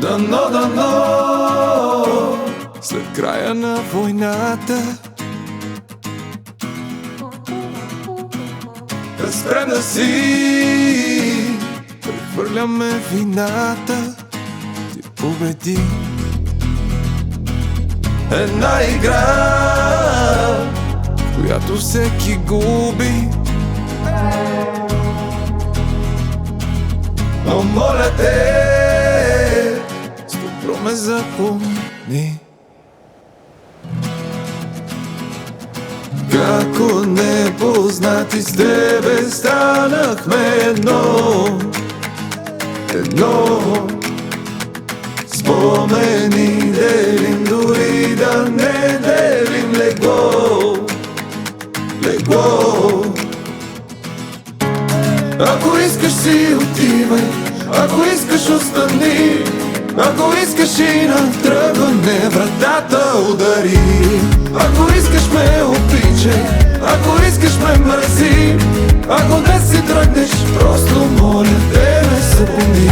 Дано след края на войната да спрем да си прехвърляме вината. Ти победи една игра, в която всеки губи. Но моля те, с добро ме запомни. Како непознати с тебе станахме едно. Спомени делим, дори да не делим легло. Ако искаш си отивай, ако искаш остани, ако искаш и на тръгване вратата удари. Ако искаш ме обичай, ако искаш ме мързи, ако днес си тръгнеш, просто моля те ме запомни.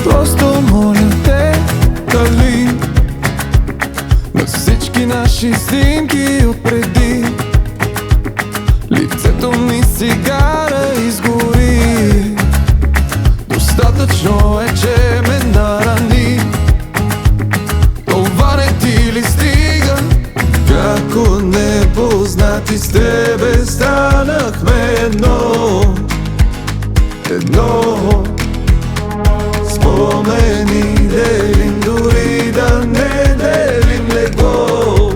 Просто моля те, дали на всички наши снимки отпреди лицето ми сигара изгори. Достатъчно е, че ме нарани. Това не ти ли стига? Како непознати с тебе станахме едно. Спомени делим, дори да не делим легло.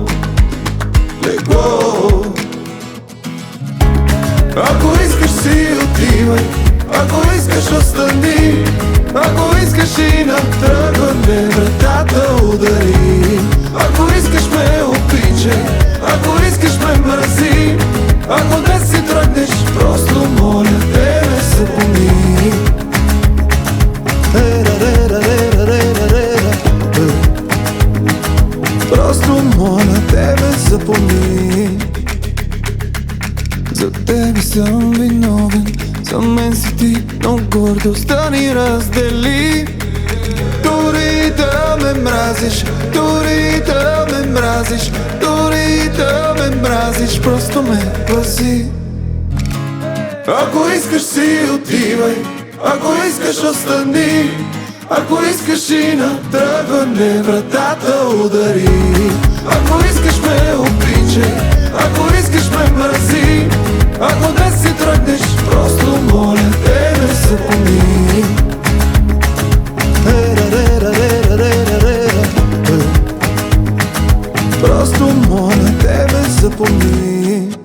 Ако искаш си отивай, ако искаш остани, ако искаш и на тръгване вратата удари. Ако искаш ме обичай, ако искаш ме мързи, ако днес си тръгнеш, просто моля те ме запомни. Просто моля те ме запомни. За тебе съм виновен, за мен си ти, но гордостта ни раздели. Дори да ме мразиш, дори да ме мразиш, дори да ме мразиш, просто ме пази. Ако искаш си отивай, ако искаш остани, ако искаш и на тръгване вратата удари. Ако искаш ме обичай, ако искаш ме мързи, ако днес си тръгнеш, просто моля те ме запомни. Просто моля те ме запомни.